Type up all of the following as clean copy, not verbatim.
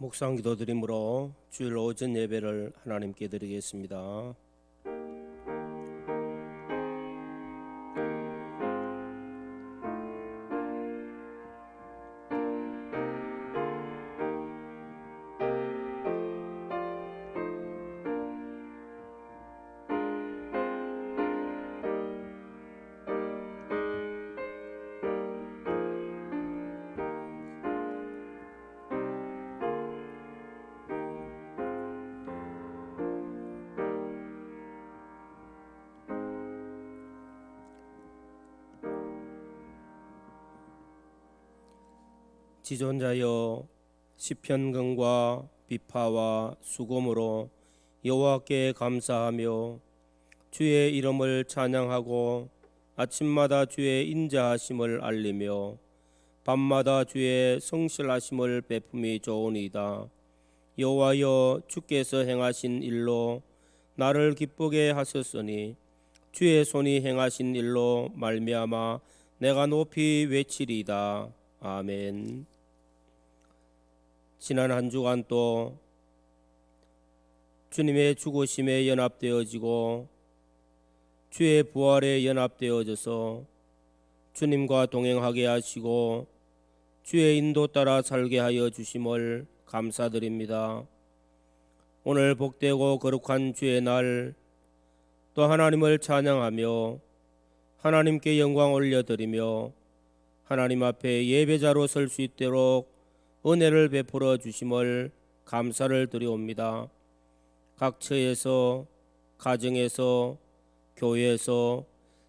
묵상 기도드림으로 주일 오전 예배를 하나님께 드리겠습니다. 지존자여, 시편근과 비파와 수금으로 여호와께 감사하며 주의 이름을 찬양하고 아침마다 주의 인자하심을 알리며 밤마다 주의 성실하심을 베품이 좋으니이다. 여호와여, 주께서 행하신 일로 나를 기쁘게 하셨으니 주의 손이 행하신 일로 말미암아 내가 높이 외치리이다. 아멘. 지난 한 주간 또 주님의 죽으심에 연합되어지고 주의 부활에 연합되어져서 주님과 동행하게 하시고 주의 인도 따라 살게 하여 주심을 감사드립니다. 오늘 복되고 거룩한 주의 날, 또 하나님을 찬양하며 하나님께 영광 올려드리며 하나님 앞에 예배자로 설 수 있도록 은혜를 베풀어 주심을 감사를 드리옵니다. 각 처에서, 가정에서, 교회에서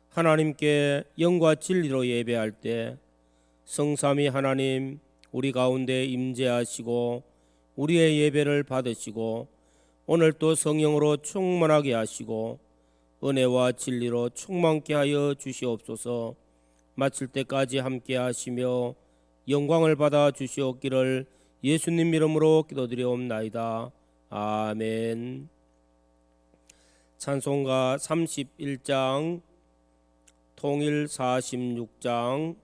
하나님께 영과 진리로 예배할 때 성삼위 하나님 우리 가운데 임재하시고 우리의 예배를 받으시고 오늘 또 성령으로 충만하게 하시고 은혜와 진리로 충만케 하여 주시옵소서. 마칠 때까지 함께 하시며 영광을 받아 주시옵기를 예수님 이름으로 기도드리옵나이다. 아멘. 찬송가 31장, 통일 46장.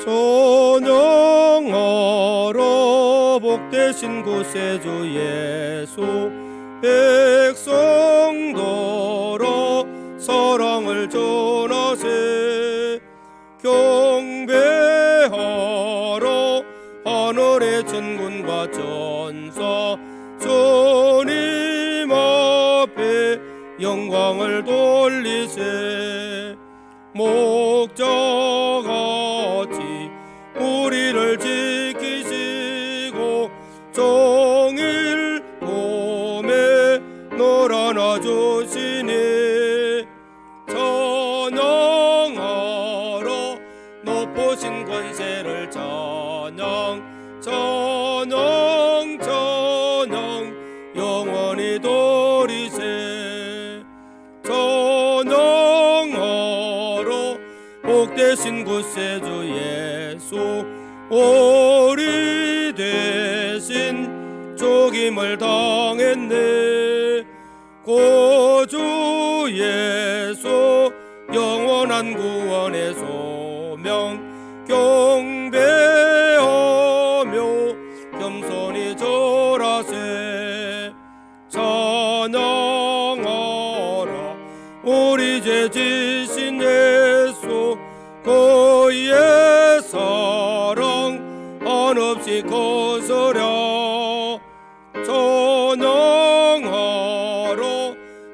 전영하라 복되신 곳에 주 예수, 백성들아 사랑을 전하세. 경배하라 하늘의 천군과 천사, 주님 앞에 영광을 돌리세. 목자같이 우리를 지키시고 종일 봄에 놀아나 주시니 찬양하라 높으신 권세를 찬양 찬양 찬양 영원히 돌이세. 찬양하라 복되신 곳에 주 예수, 우리 대신 죽임을 당했네. 구주 예수 영원한 구원의 소명 경배하며 겸손히 절하세. 찬양하라 우리 죄 지신 예수, 그의 사랑 한없이 거스려. 찬양하라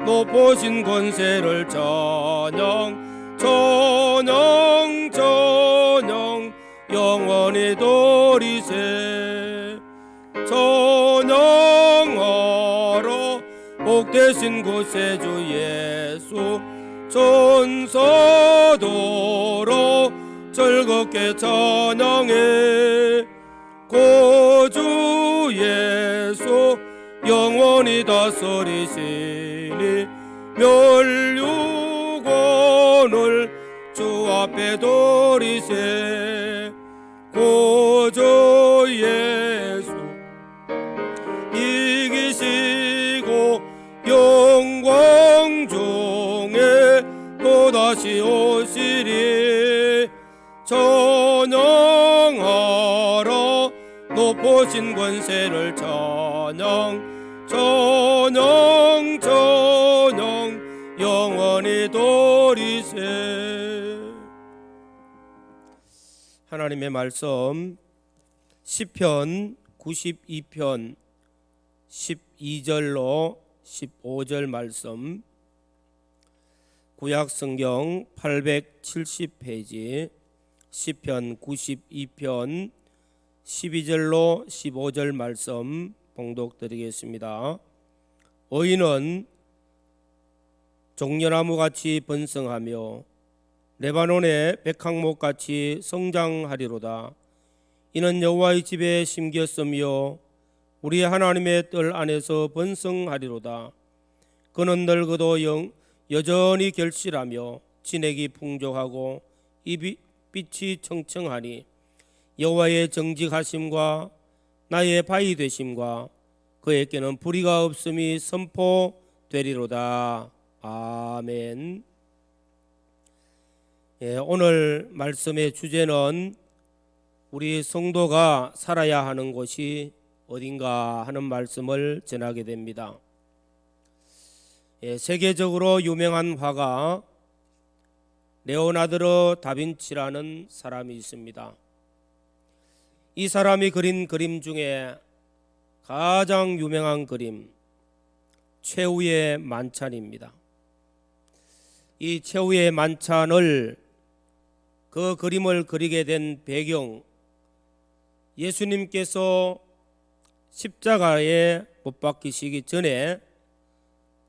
높으신 권세를 찬양 찬양 찬양 영원히 돌이세. 찬양하라 복되신 곳에 주 예수, 천사도로 즐겁게 찬양해. 구주 예수 영원히 다스리시니 멸류관을 주 앞에 돌이세. 구주 예수 이기시고 영광 보신 권세를 전영 전영 전영 영원히 도리세. 하나님의 말씀 시편 92편 12절로 15절 말씀, 구약성경 870페이지 시편 92편 12절로 15절 말씀 봉독드리겠습니다. 의인은 종려나무같이 번성하며 레바논의 백항목같이 성장하리로다. 이는 여호와의 집에 심겼으며 우리 하나님의 뜰 안에서 번성하리로다. 그는 늙어도 여전히 결실하며 진액이 풍족하고 이 빛이 청청하니 여호와의 정직하심과 나의 바위 되심과 그에게는 불의가 없음이 선포되리로다. 아멘. 오늘 말씀의 주제는 우리 성도가 살아야 하는 곳이 어딘가 하는 말씀을 전하게 됩니다. 세계적으로 유명한 화가 레오나르도 다빈치라는 사람이 있습니다. 이 사람이 그린 그림 중에 가장 유명한 그림, 최후의 만찬입니다. 이 최후의 만찬을, 그 그림을 그리게 된 배경, 예수님께서 십자가에 못 박히시기 전에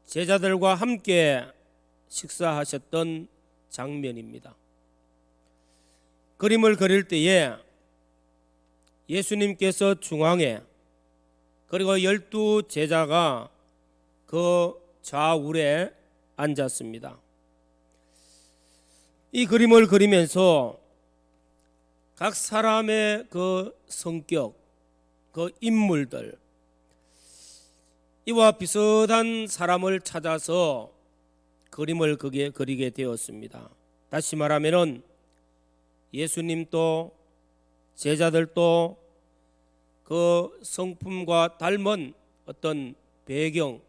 제자들과 함께 식사하셨던 장면입니다. 그림을 그릴 때에 예수님께서 중앙에, 그리고 12 제자가 그 좌우에 앉았습니다. 이 그림을 그리면서 각 사람의 그 성격, 그 인물들, 이와 비슷한 사람을 찾아서 그림을 그리게 되었습니다. 다시 말하면 예수님도 제자들도 그 성품과 닮은 어떤 배경,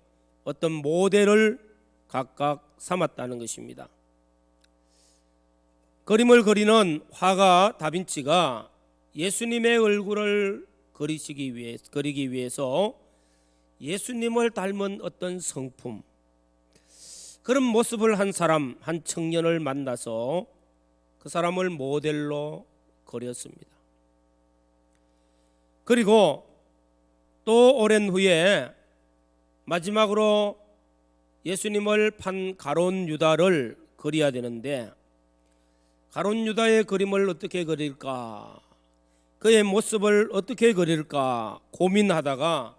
어떤 모델을 각각 삼았다는 것입니다. 그림을 그리는 화가 다빈치가 예수님의 얼굴을 그리기 위해서 예수님을 닮은 어떤 성품, 그런 모습을 한 사람, 한 청년을 만나서 그 사람을 모델로 그렸습니다. 그리고 또 오랜 후에 마지막으로 예수님을 판 가룟 유다를 그려야 되는데, 가룟 유다의 그림을 어떻게 그릴까, 그의 모습을 어떻게 그릴까 고민하다가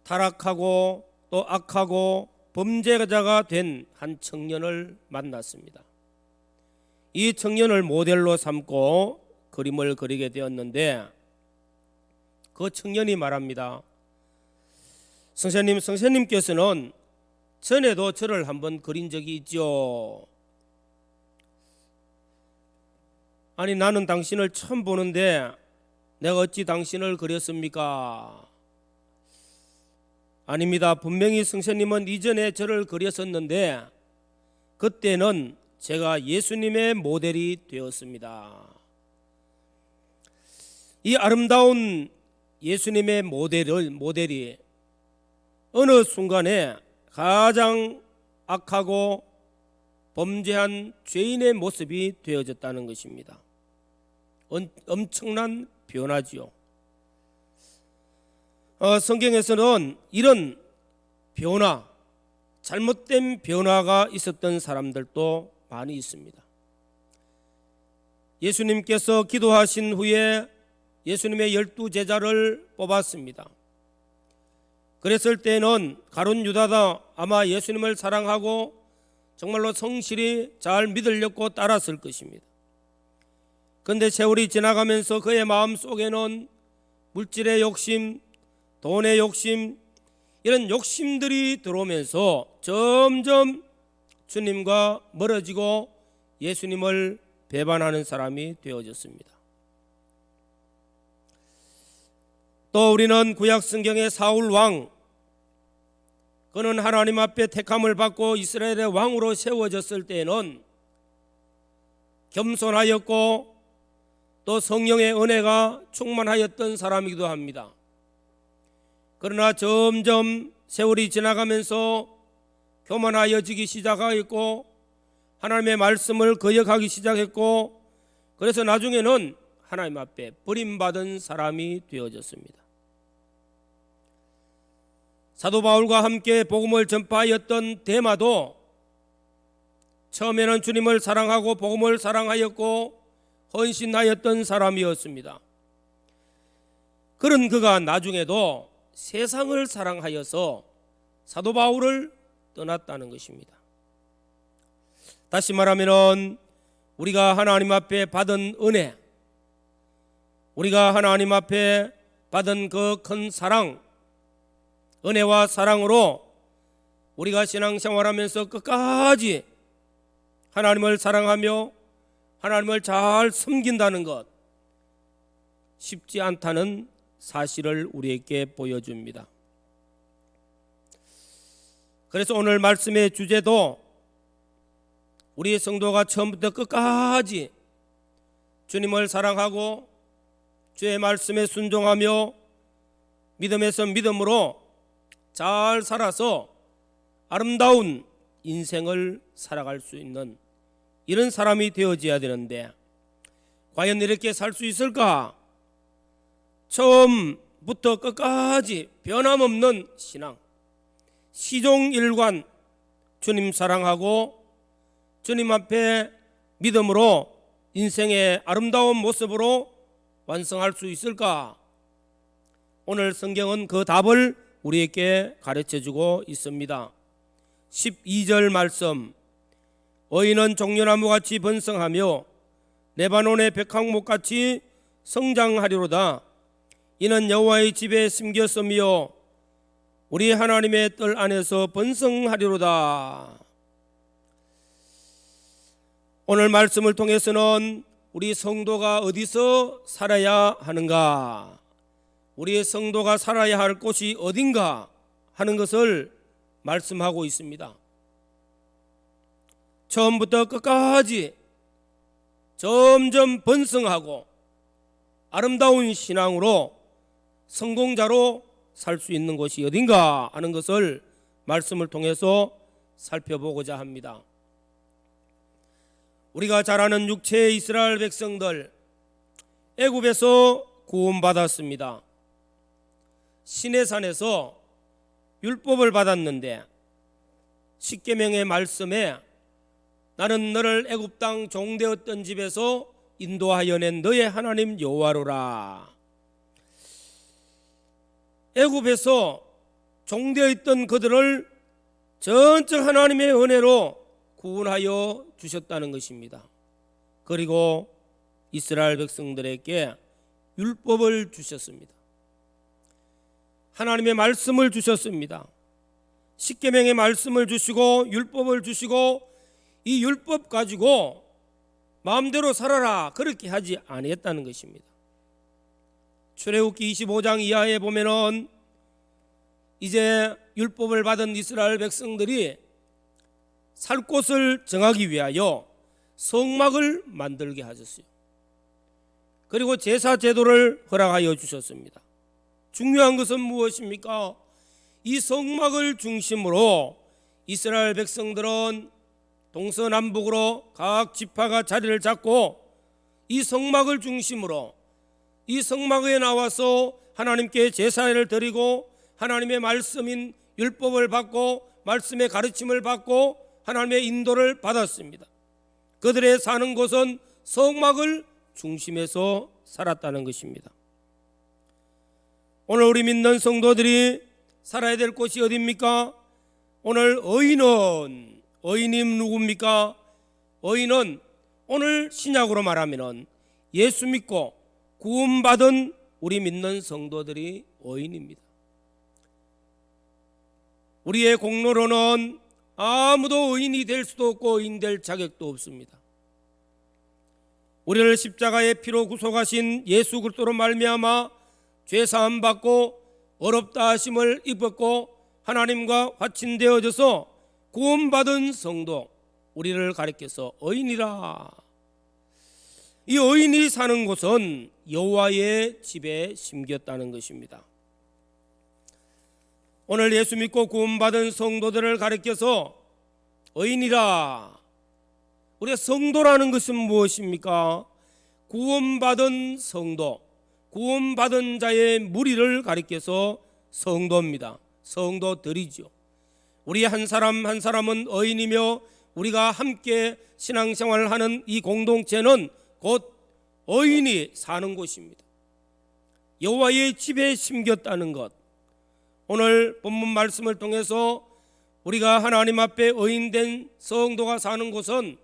타락하고 또 악하고 범죄자가 된 한 청년을 만났습니다. 이 청년을 모델로 삼고 그림을 그리게 되었는데, 그 청년이 말합니다. 선생님께서는 전에도 저를 한번 그린 적이 있죠. 아니, 나는 당신을 처음 보는데 내가 어찌 당신을 그렸습니까? 아닙니다. 분명히 선생님은 이전에 저를 그렸었는데 그때는 제가 예수님의 모델이 되었습니다. 이 아름다운 예수님의 모델이 어느 순간에 가장 악하고 범죄한 죄인의 모습이 되어졌다는 것입니다. 엄청난 변화지요. 성경에서는 이런 변화, 잘못된 변화가 있었던 사람들도 많이 있습니다. 예수님께서 기도하신 후에 예수님의 12 제자를 뽑았습니다. 그랬을 때는 가룟 유다가 아마 예수님을 사랑하고 정말로 성실히 잘 믿으려고 따랐을 것입니다. 그런데 세월이 지나가면서 그의 마음 속에는 물질의 욕심, 돈의 욕심, 이런 욕심들이 들어오면서 점점 주님과 멀어지고 예수님을 배반하는 사람이 되어졌습니다. 또 우리는 구약 성경의 사울 왕, 그는 하나님 앞에 택함을 받고 이스라엘의 왕으로 세워졌을 때에는 겸손하였고 또 성령의 은혜가 충만하였던 사람이기도 합니다. 그러나 점점 세월이 지나가면서 교만하여지기 시작하였고 하나님의 말씀을 거역하기 시작했고, 그래서 나중에는 하나님 앞에 버림받은 사람이 되어졌습니다. 사도 바울과 함께 복음을 전파하였던 데마도 처음에는 주님을 사랑하고 복음을 사랑하였고 헌신하였던 사람이었습니다. 그런 그가 나중에도 세상을 사랑하여서 사도 바울을 떠났다는 것입니다. 다시 말하면 우리가 하나님 앞에 받은 은혜, 우리가 하나님 앞에 받은 그 큰 사랑, 은혜와 사랑으로 우리가 신앙생활하면서 끝까지 하나님을 사랑하며 하나님을 잘 섬긴다는 것, 쉽지 않다는 사실을 우리에게 보여줍니다. 그래서 오늘 말씀의 주제도 우리의 성도가 처음부터 끝까지 주님을 사랑하고 주의 말씀에 순종하며 믿음에서 믿음으로 잘 살아서 아름다운 인생을 살아갈 수 있는 이런 사람이 되어져야 되는데, 과연 이렇게 살 수 있을까? 처음부터 끝까지 변함없는 신앙, 시종일관 주님 사랑하고 주님 앞에 믿음으로 인생의 아름다운 모습으로 완성할 수 있을까? 오늘 성경은 그 답을 우리에게 가르쳐주고 있습니다. 12절 말씀, 의인은 종려나무같이 번성하며 레바논의 백항목같이 성장하리로다. 이는 여호와의 집에 심겼으며 우리 하나님의 뜰 안에서 번성하리로다. 오늘 말씀을 통해서는 우리 성도가 어디서 살아야 하는가, 우리의 성도가 살아야 할 곳이 어딘가 하는 것을 말씀하고 있습니다. 처음부터 끝까지 점점 번성하고 아름다운 신앙으로 성공자로 살 수 있는 곳이 어딘가 하는 것을 말씀을 통해서 살펴보고자 합니다. 우리가 잘 아는 육체의 이스라엘 백성들, 애굽에서 구원받았습니다. 시내산에서 율법을 받았는데 십계명의 말씀에 나는 너를 애굽 땅 종되었던 집에서 인도하여 낸 너의 하나님 여호와로라. 애굽에서 종되어 있던 그들을 전적 하나님의 은혜로 구원하여 주셨다는 것입니다. 그리고 이스라엘 백성들에게 율법을 주셨습니다. 하나님의 말씀을 주셨습니다. 십계명의 말씀을 주시고 율법을 주시고 이 율법 가지고 마음대로 살아라 그렇게 하지 아니했다는 것입니다. 출애굽기 25장 이하에 보면은 이제 율법을 받은 이스라엘 백성들이 살 곳을 정하기 위하여 성막을 만들게 하셨어요. 그리고 제사 제도를 허락하여 주셨습니다. 중요한 것은 무엇입니까? 이 성막을 중심으로 이스라엘 백성들은 동서남북으로 각 지파가 자리를 잡고 이 성막을 중심으로 이 성막에 나와서 하나님께 제사를 드리고 하나님의 말씀인 율법을 받고 말씀의 가르침을 받고 하나님의 인도를 받았습니다. 그들의 사는 곳은 성막을 중심에서 살았다는 것입니다. 오늘 우리 믿는 성도들이 살아야 될 곳이 어디입니까? 오늘 의인이 누굽니까? 의인은 오늘 신약으로 말하면 예수 믿고 구원받은 우리 믿는 성도들이 의인입니다. 우리의 공로로는 아무도 의인이 될 수도 없고 의인 될 자격도 없습니다. 우리를 십자가의 피로 구속하신 예수 그리스도로 말미암아 죄 사함 받고 어렵다 하심을 입었고 하나님과 화친되어져서 구원받은 성도, 우리를 가리켜서 의인이라. 이 의인이 사는 곳은 여호와의 집에 심겼다는 것입니다. 오늘 예수 믿고 구원받은 성도들을 가리켜서 의인이라. 우리가 성도라는 것은 무엇입니까? 구원받은 성도, 구원받은 자의 무리를 가리켜서 성도입니다. 성도들이죠. 우리 한 사람 한 사람은 의인이며 우리가 함께 신앙생활을 하는 이 공동체는 곧 의인이 사는 곳입니다. 여호와의 집에 심겼다는 것, 오늘 본문 말씀을 통해서 우리가 하나님 앞에 의인된 성도가 사는 곳은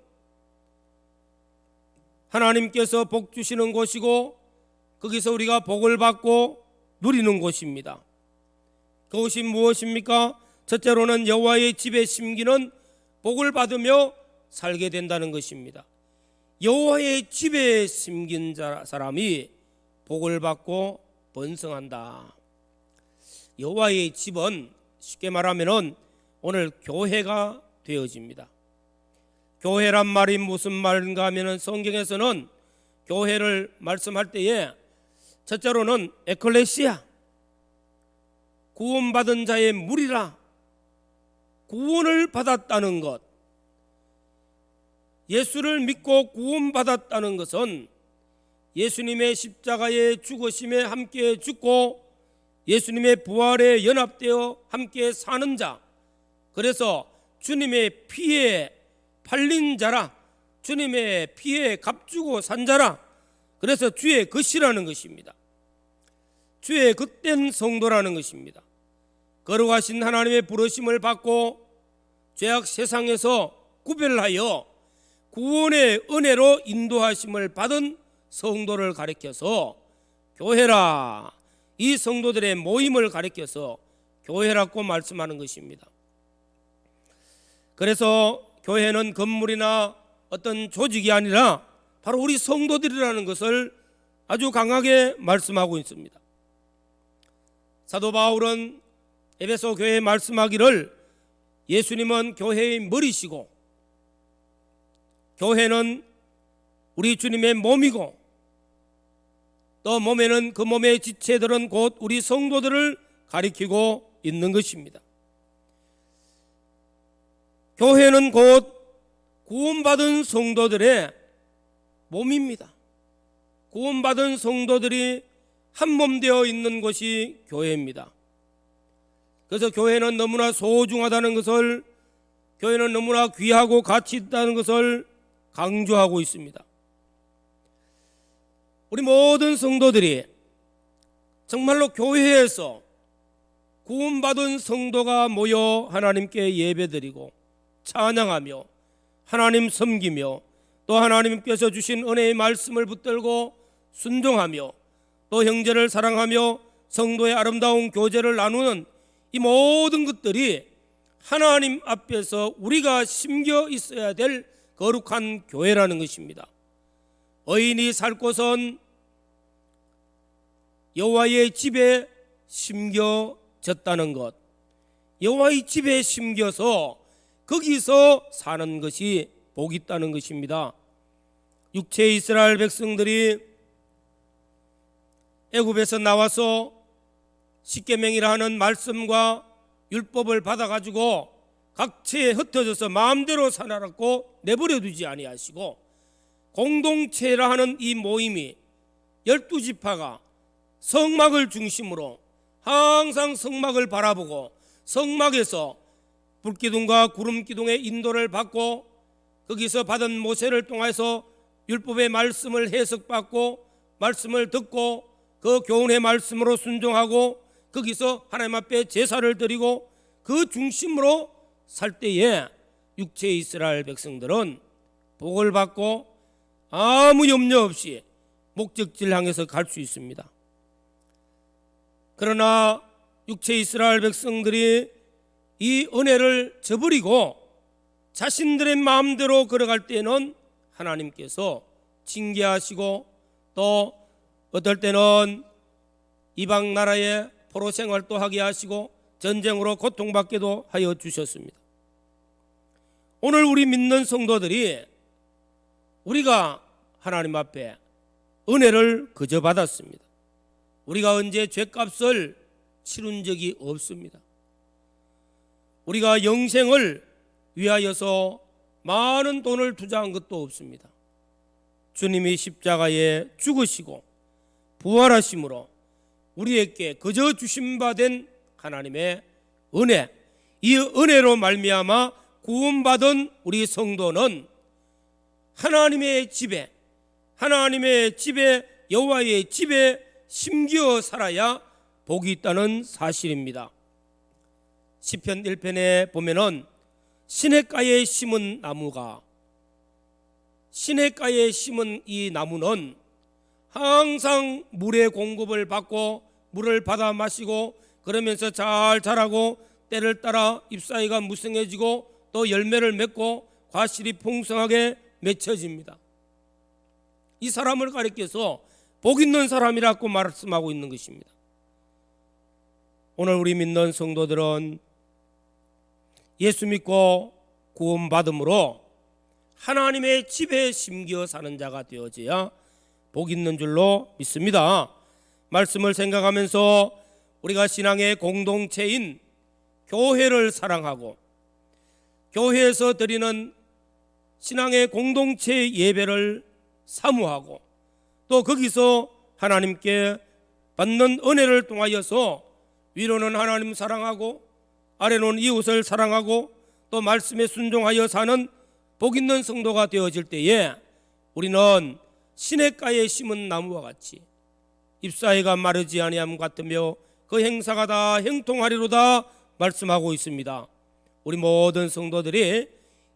하나님께서 복 주시는 곳이고 거기서 우리가 복을 받고 누리는 곳입니다. 그것이 무엇입니까? 첫째로는 여호와의 집에 심기는 복을 받으며 살게 된다는 것입니다. 여호와의 집에 심긴 사람이 복을 받고 번성한다. 여호와의 집은 쉽게 말하면 오늘 교회가 되어집니다. 교회란 말이 무슨 말인가 하면 성경에서는 교회를 말씀할 때에 첫째로는 에클레시아, 구원받은 자의 무리라, 구원을 받았다는 것, 예수를 믿고 구원받았다는 것은 예수님의 십자가의 죽으심에 함께 죽고 예수님의 부활에 연합되어 함께 사는 자, 그래서 주님의 피에 팔린 자라, 주님의 피에 값주고 산 자라, 그래서 주의 것이라는 것입니다. 주의 것된 성도라는 것입니다. 거룩하신 하나님의 부르심을 받고 죄악 세상에서 구별하여 구원의 은혜로 인도하심을 받은 성도를 가리켜서 교회라, 이 성도들의 모임을 가리켜서 교회라고 말씀하는 것입니다. 그래서 교회는 건물이나 어떤 조직이 아니라 바로 우리 성도들이라는 것을 아주 강하게 말씀하고 있습니다. 사도 바울은 에베소 교회에 말씀하기를 예수님은 교회의 머리시고 교회는 우리 주님의 몸이고 또 몸에는 그 몸의 지체들은 곧 우리 성도들을 가리키고 있는 것입니다. 교회는 곧 구원받은 성도들의 몸입니다. 구원받은 성도들이 한 몸 되어 있는 것이 교회입니다. 그래서 교회는 너무나 소중하다는 것을, 교회는 너무나 귀하고 가치 있다는 것을 강조하고 있습니다. 우리 모든 성도들이 정말로 교회에서 구원받은 성도가 모여 하나님께 예배드리고 찬양하며 하나님 섬기며 또 하나님께서 주신 은혜의 말씀을 붙들고 순종하며 또 형제를 사랑하며 성도의 아름다운 교제를 나누는 이 모든 것들이 하나님 앞에서 우리가 심겨 있어야 될 거룩한 교회라는 것입니다. 의인이 살 곳은 여호와의 집에 심겨졌다는 것, 여호와의 집에 심겨서 거기서 사는 것이 복이 있다는 것입니다. 육체 이스라엘 백성들이 애굽에서 나와서 십계명이라 하는 말씀과 율법을 받아가지고 각처에 흩어져서 마음대로 살아라고 내버려두지 아니하시고 공동체라 하는 이 모임이 12지파가 성막을 중심으로 항상 성막을 바라보고 성막에서 불기둥과 구름기둥의 인도를 받고 거기서 받은 모세를 통해서 율법의 말씀을 해석받고 말씀을 듣고 그 교훈의 말씀으로 순종하고 거기서 하나님 앞에 제사를 드리고 그 중심으로 살 때에 육체 이스라엘 백성들은 복을 받고 아무 염려 없이 목적지를 향해서 갈 수 있습니다. 그러나 육체 이스라엘 백성들이 이 은혜를 저버리고 자신들의 마음대로 걸어갈 때는 하나님께서 징계하시고 또 어떨 때는 이방 나라에 포로 생활도 하게 하시고 전쟁으로 고통받게도 하여 주셨습니다. 오늘 우리 믿는 성도들이 우리가 하나님 앞에 은혜를 그저 받았습니다. 우리가 언제 죗값을 치른 적이 없습니다. 우리가 영생을 위하여서 많은 돈을 투자한 것도 없습니다. 주님이 십자가에 죽으시고 부활하심으로 우리에게 그저 주신 바 된 하나님의 은혜, 이 은혜로 말미암아 구원받은 우리 성도는 하나님의 집에 여호와의 집에 심기어 살아야 복이 있다는 사실입니다. 시편 1편에 보면은 시냇가에 심은 이 나무는 항상 물의 공급을 받고 물을 받아 마시고 그러면서 잘 자라고 때를 따라 잎사귀가 무성해지고 또 열매를 맺고 과실이 풍성하게 맺혀집니다. 이 사람을 가리켜서 복 있는 사람이라고 말씀하고 있는 것입니다. 오늘 우리 믿는 성도들은 예수 믿고 구원받음으로 하나님의 집에 심겨 사는 자가 되어져야 복 있는 줄로 믿습니다. 말씀을 생각하면서 우리가 신앙의 공동체인 교회를 사랑하고 교회에서 드리는 신앙의 공동체 예배를 사모하고 또 거기서 하나님께 받는 은혜를 통하여서 위로는 하나님 사랑하고 아래로는 이웃을 사랑하고 또 말씀에 순종하여 사는 복 있는 성도가 되어질 때에 우리는 시냇가에 심은 나무와 같이 잎사귀가 마르지 아니함 같으며 그 행사가 다 형통하리로다 말씀하고 있습니다. 우리 모든 성도들이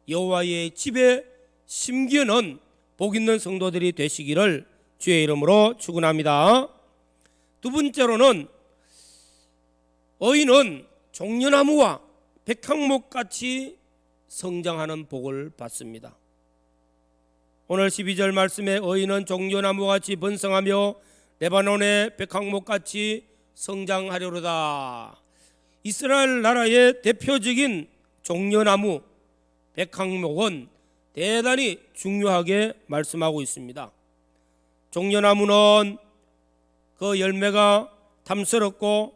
여호와의 집에 심기어는 복 있는 성도들이 되시기를 주의 이름으로 축원합니다. 두 번째로는 의인은 종려나무와 백향목같이 성장하는 복을 받습니다. 오늘 12절 말씀에 의인은 종려나무같이 번성하며 레바논의 백향목같이 성장하려로다. 이스라엘 나라의 대표적인 종려나무 백향목은 대단히 중요하게 말씀하고 있습니다. 종려나무는 그 열매가 탐스럽고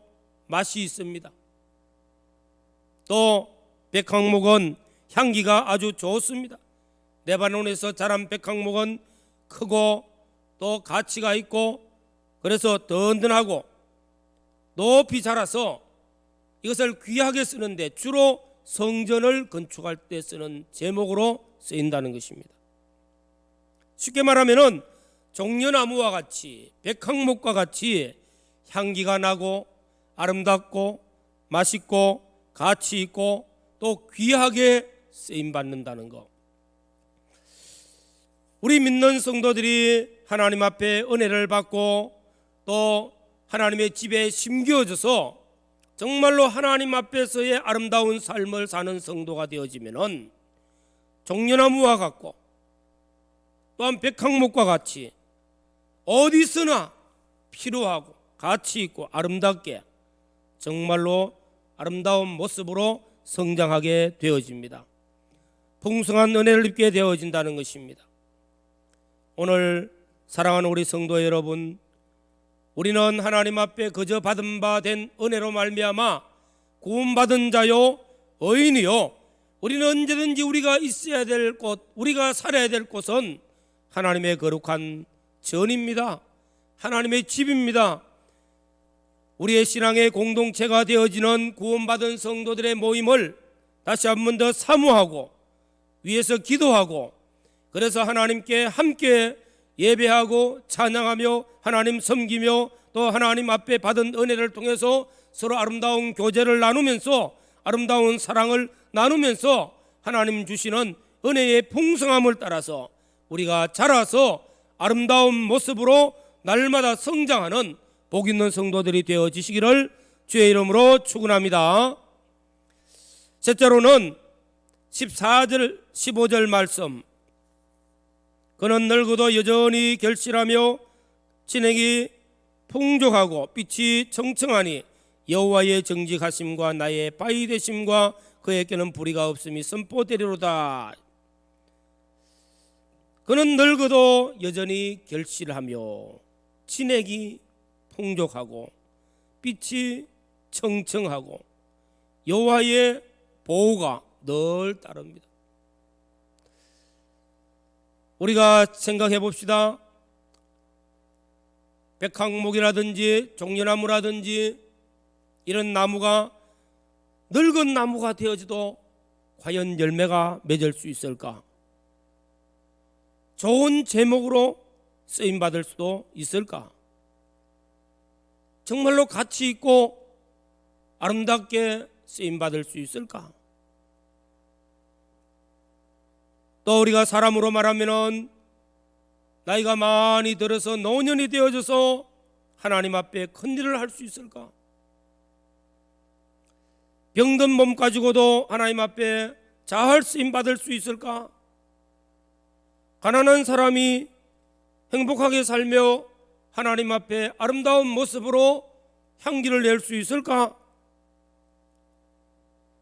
맛이 있습니다. 또 백향목은 향기가 아주 좋습니다. 레바논에서 자란 백향목은 크고 또 가치가 있고 그래서 든든하고 높이 자라서 이것을 귀하게 쓰는데 주로 성전을 건축할 때 쓰는 제목으로 쓰인다는 것입니다. 쉽게 말하면은 종려나무와 같이 백향목과 같이 향기가 나고 아름답고 맛있고 가치 있고 또 귀하게 쓰임 받는다는 것. 우리 믿는 성도들이 하나님 앞에 은혜를 받고 또 하나님의 집에 심겨져서 정말로 하나님 앞에서의 아름다운 삶을 사는 성도가 되어지면은 종려나무와 같고 또한 백향목과 같이 어디서나 필요하고 가치 있고 아름답게 정말로 아름다운 모습으로 성장하게 되어집니다. 풍성한 은혜를 입게 되어진다는 것입니다. 오늘 사랑하는 우리 성도 여러분, 우리는 하나님 앞에 그저 받은 바 된 은혜로 말미암아 구원받은 자요 의인이요, 우리는 언제든지 우리가 있어야 될 곳, 우리가 살아야 될 곳은 하나님의 거룩한 전입니다. 하나님의 집입니다. 우리의 신앙의 공동체가 되어지는 구원받은 성도들의 모임을 다시 한 번 더 사모하고 위에서 기도하고 그래서 하나님께 함께 예배하고 찬양하며 하나님 섬기며 또 하나님 앞에 받은 은혜를 통해서 서로 아름다운 교제를 나누면서 아름다운 사랑을 나누면서 하나님 주시는 은혜의 풍성함을 따라서 우리가 자라서 아름다운 모습으로 날마다 성장하는 복 있는 성도들이 되어지시기를 주의 이름으로 축원합니다. 셋째로는 14절 15절 말씀, 그는 늙어도 여전히 결실하며 진액이 풍족하고 빛이 청청하니 여호와의 정직하심과 나의 바위 되심과 그에게는 불의가 없음이 선포되리로다. 그는 늙어도 여전히 결실하며 진액이 풍족하고 빛이 청청하고 여호와의 보호가 늘 따릅니다. 우리가 생각해 봅시다. 백항목이라든지 종려나무라든지 이런 나무가 늙은 나무가 되어져도 과연 열매가 맺을 수 있을까? 좋은 제목으로 쓰임받을 수도 있을까? 정말로 가치 있고 아름답게 쓰임받을 수 있을까? 또 우리가 사람으로 말하면 나이가 많이 들어서 노년이 되어져서 하나님 앞에 큰 일을 할 수 있을까? 병든 몸 가지고도 하나님 앞에 잘 쓰임받을 수 있을까? 가난한 사람이 행복하게 살며 하나님 앞에 아름다운 모습으로 향기를 낼 수 있을까?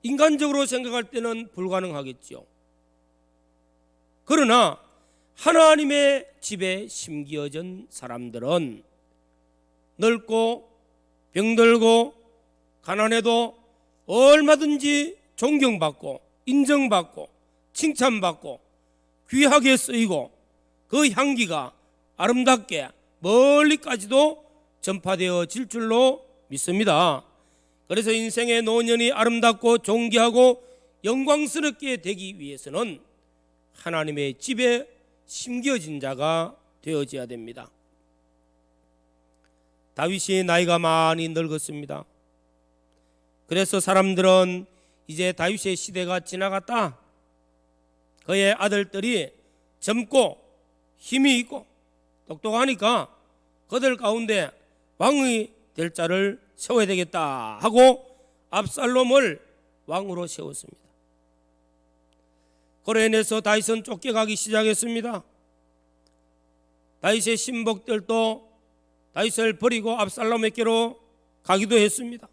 인간적으로 생각할 때는 불가능하겠죠. 그러나 하나님의 집에 심기어진 사람들은 늙고 병들고 가난해도 얼마든지 존경받고 인정받고 칭찬받고 귀하게 쓰이고 그 향기가 아름답게 멀리까지도 전파되어질 줄로 믿습니다. 그래서 인생의 노년이 아름답고 존귀하고 영광스럽게 되기 위해서는 하나님의 집에 심겨진 자가 되어져야 됩니다. 다윗이 나이가 많이 늙었습니다. 그래서 사람들은 이제 다윗의 시대가 지나갔다. 그의 아들들이 젊고 힘이 있고 똑똑하니까 그들 가운데 왕이 될 자를 세워야 되겠다 하고 압살롬을 왕으로 세웠습니다. 그로 인해서 다윗은 쫓겨가기 시작했습니다. 다윗의 신복들도 다윗을 버리고 압살롬에게로 가기도 했습니다.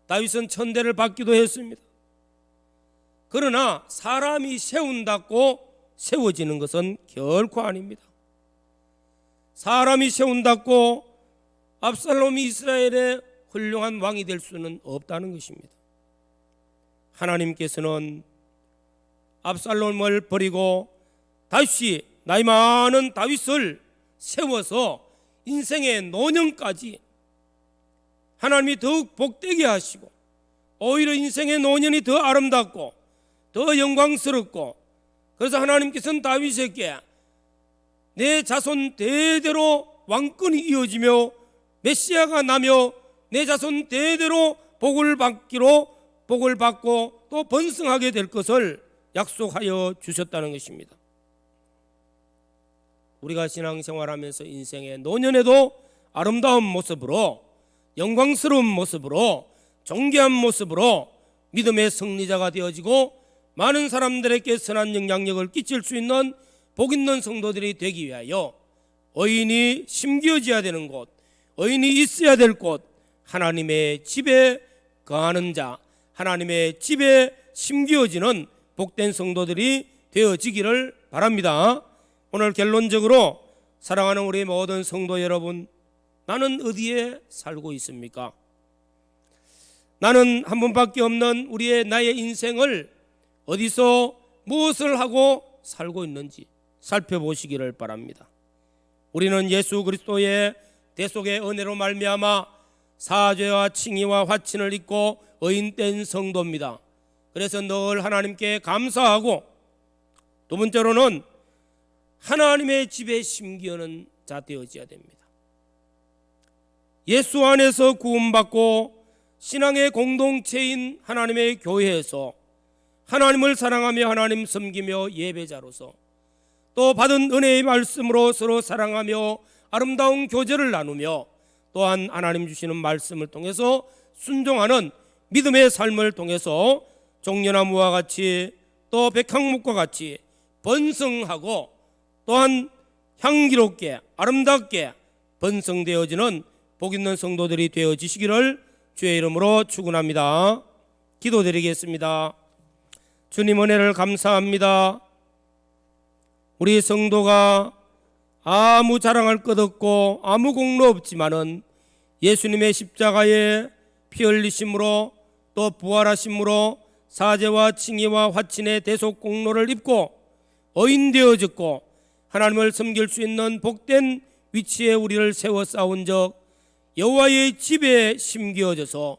다윗은 천대를 받기도 했습니다. 그러나 사람이 세운다고 세워지는 것은 결코 아닙니다. 사람이 세운다고 압살롬이 이스라엘의 훌륭한 왕이 될 수는 없다는 것입니다. 하나님께서는 압살롬을 버리고 다윗이 나이 많은 다윗을 세워서 인생의 노년까지 하나님이 더욱 복되게 하시고 오히려 인생의 노년이 더 아름답고 더 영광스럽고 그래서 하나님께서는 다윗에게 내 자손 대대로 왕권이 이어지며 메시아가 나며 내 자손 대대로 복을 받고 또 번성하게 될 것을 약속하여 주셨다는 것입니다. 우리가 신앙생활하면서 인생의 노년에도 아름다운 모습으로 영광스러운 모습으로 존귀한 모습으로 믿음의 승리자가 되어지고 많은 사람들에게 선한 영향력을 끼칠 수 있는 복 있는 성도들이 되기 위하여 의인이 심겨져야 되는 곳, 의인이 있어야 될 곳, 하나님의 집에 거하는 자, 하나님의 집에 심겨지는 복된 성도들이 되어지기를 바랍니다. 오늘 결론적으로 사랑하는 우리 모든 성도 여러분, 나는 어디에 살고 있습니까? 나는 한 번밖에 없는 나의 인생을 어디서 무엇을 하고 살고 있는지 살펴보시기를 바랍니다. 우리는 예수 그리스도의 대속의 은혜로 말미암아 사죄와 칭의와 화친을 입고 의인된 성도입니다. 그래서 늘 하나님께 감사하고 두 번째로는 하나님의 집에 심기어는 자 되어져야 됩니다. 예수 안에서 구원받고 신앙의 공동체인 하나님의 교회에서 하나님을 사랑하며 하나님 섬기며 예배자로서 또 받은 은혜의 말씀으로 서로 사랑하며 아름다운 교제를 나누며 또한 하나님 주시는 말씀을 통해서 순종하는 믿음의 삶을 통해서 종려나무와 같이 또 백향목과 같이 번성하고 또한 향기롭게 아름답게 번성되어지는 복 있는 성도들이 되어지시기를 주의 이름으로 축원합니다. 기도드리겠습니다. 주님 은혜를 감사합니다. 우리 성도가 아무 자랑할 것 없고 아무 공로 없지만은 예수님의 십자가에 피 흘리심으로 또 부활하심으로 사죄와 칭의와 화친의 대속 공로를 입고 어인되어졌고 하나님을 섬길 수 있는 복된 위치에 우리를 세워 쌓은 적 여호와의 집에 심기어져서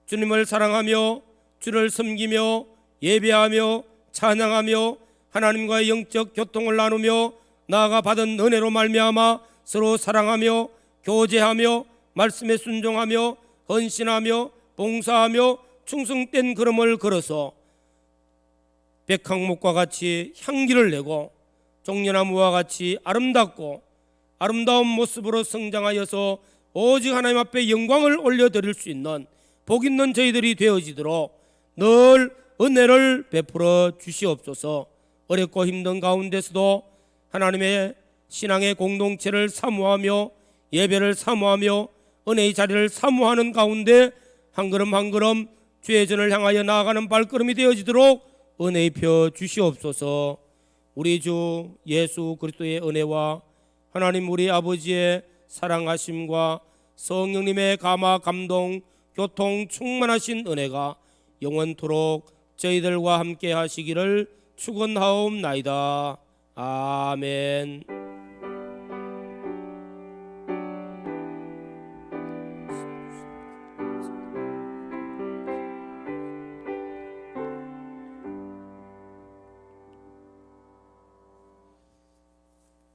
주님을 사랑하며 주를 섬기며 예배하며 찬양하며 하나님과의 영적 교통을 나누며 나아가 받은 은혜로 말미암아 서로 사랑하며 교제하며 말씀에 순종하며 헌신하며 봉사하며 충성된 걸음을 걸어서 백항목과 같이 향기를 내고 종려나무와 같이 아름답고 아름다운 모습으로 성장하여서 오직 하나님 앞에 영광을 올려드릴 수 있는 복 있는 저희들이 되어지도록 늘 은혜를 베풀어 주시옵소서. 어렵고 힘든 가운데서도 하나님의 신앙의 공동체를 사모하며 예배를 사모하며 은혜의 자리를 사모하는 가운데 한 걸음 한 걸음 주의 전을 향하여 나아가는 발걸음이 되어지도록 은혜 입혀 주시옵소서. 우리 주 예수 그리스도의 은혜와 하나님 우리 아버지의 사랑하심과 성령님의 감화 감동 교통 충만하신 은혜가 영원토록 저희들과 함께 하시기를 축원하옵나이다. 아멘.